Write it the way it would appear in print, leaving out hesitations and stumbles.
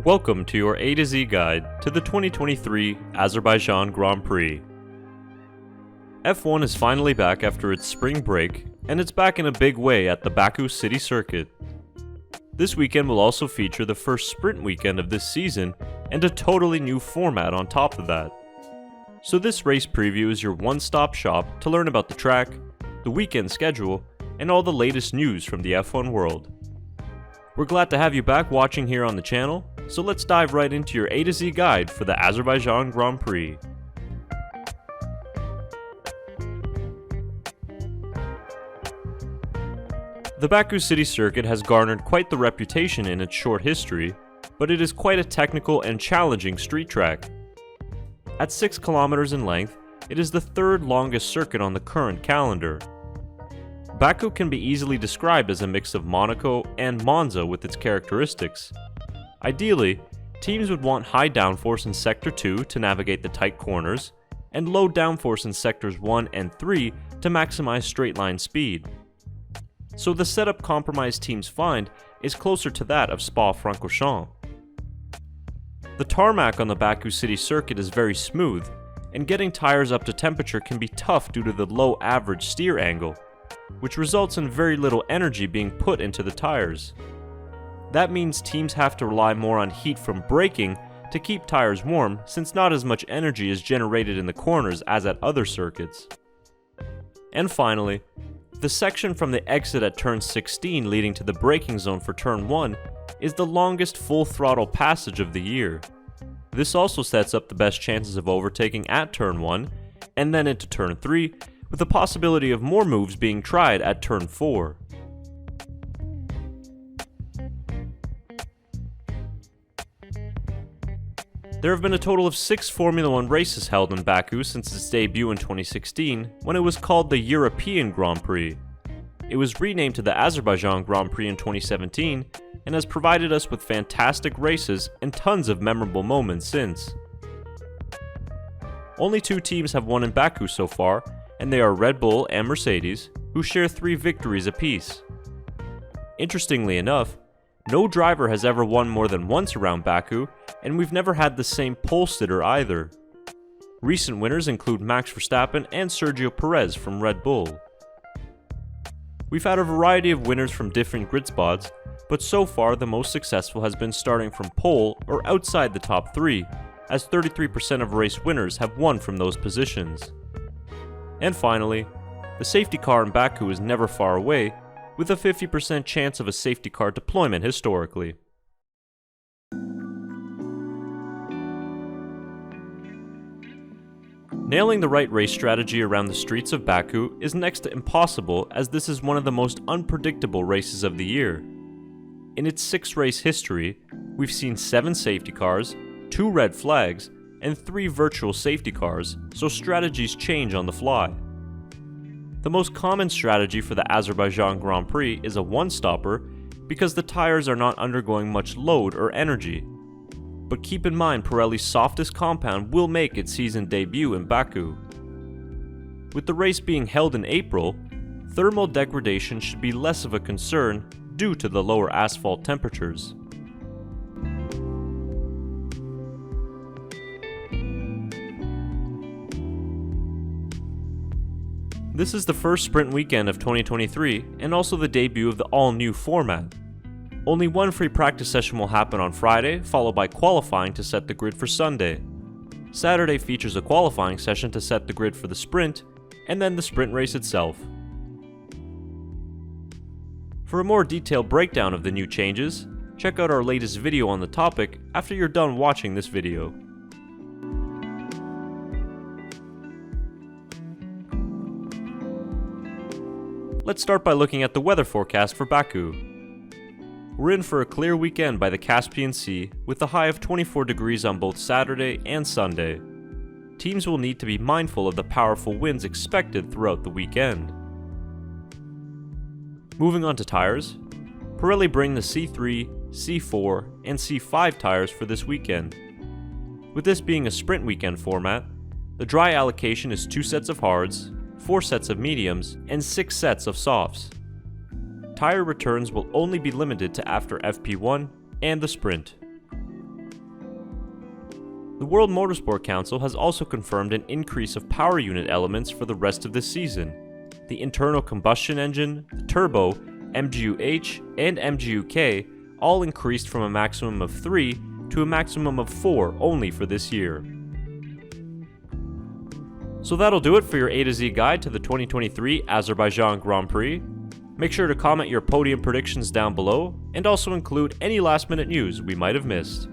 Welcome to your A to Z guide to the 2023 Azerbaijan Grand Prix. F1 is finally back after its spring break, and it's back in a big way at the Baku City Circuit. This weekend will also feature the first sprint weekend of this season and a totally new format on top of that. So this race preview is your one-stop shop to learn about the track, the weekend schedule, and all the latest news from the F1 world. We're glad to have you back watching here on the channel, so let's dive right into your A to Z guide for the Azerbaijan Grand Prix. The Baku City Circuit has garnered quite the reputation in its short history, but it is quite a technical and challenging street track. At 6 kilometers in length, it is the third longest circuit on the current calendar. Baku can be easily described as a mix of Monaco and Monza with its characteristics. Ideally, teams would want high downforce in Sector 2 to navigate the tight corners, and low downforce in Sectors 1 and 3 to maximize straight-line speed. So the setup compromise teams find is closer to that of Spa-Francorchamps. The tarmac on the Baku City Circuit is very smooth, and getting tires up to temperature can be tough due to the low average steer angle, which results in very little energy being put into the tires. That means teams have to rely more on heat from braking to keep tires warm, since not as much energy is generated in the corners as at other circuits. And finally, the section from the exit at turn 16 leading to the braking zone for turn 1 is the longest full throttle passage of the year. This also sets up the best chances of overtaking at turn 1 and then into turn 3, with the possibility of more moves being tried at turn 4. There have been a total of 6 Formula 1 races held in Baku since its debut in 2016, when it was called the European Grand Prix. It was renamed to the Azerbaijan Grand Prix in 2017, and has provided us with fantastic races and tons of memorable moments since. Only 2 teams have won in Baku so far, and they are Red Bull and Mercedes, who share 3 victories apiece. Interestingly enough, no driver has ever won more than once around Baku, and we've never had the same pole sitter either. Recent winners include Max Verstappen and Sergio Perez from Red Bull. We've had a variety of winners from different grid spots, but so far the most successful has been starting from pole or outside the top 3, as 33% of race winners have won from those positions. And finally, the safety car in Baku is never far away, with a 50% chance of a safety car deployment historically. Nailing the right race strategy around the streets of Baku is next to impossible, as this is one of the most unpredictable races of the year. In its 6-race history, we've seen 7 safety cars, 2 red flags, and 3 virtual safety cars, so strategies change on the fly. The most common strategy for the Azerbaijan Grand Prix is a one-stopper because the tires are not undergoing much load or energy. But keep in mind Pirelli's softest compound will make its season debut in Baku. With the race being held in April, thermal degradation should be less of a concern due to the lower asphalt temperatures. This is the first sprint weekend of 2023 and also the debut of the all-new format. Only 1 free practice session will happen on Friday, followed by qualifying to set the grid for Sunday. Saturday features a qualifying session to set the grid for the sprint, and then the sprint race itself. For a more detailed breakdown of the new changes, check out our latest video on the topic after you're done watching this video. Let's start by looking at the weather forecast for Baku. We're in for a clear weekend by the Caspian Sea, with a high of 24 degrees on both Saturday and Sunday. Teams will need to be mindful of the powerful winds expected throughout the weekend. Moving on to tires, Pirelli bring the C3, C4, and C5 tires for this weekend. With this being a sprint weekend format, the dry allocation is 2 sets of hards, 4 sets of mediums, and 6 sets of softs. Tire returns will only be limited to after FP1 and the sprint. The World Motorsport Council has also confirmed an increase of power unit elements for the rest of this season. The internal combustion engine, the turbo, MGU-H, and MGU-K all increased from a maximum of 3 to a maximum of 4 only for this year. So that'll do it for your A to Z guide to the 2023 Azerbaijan Grand Prix. Make sure to comment your podium predictions down below, and also include any last minute news we might have missed.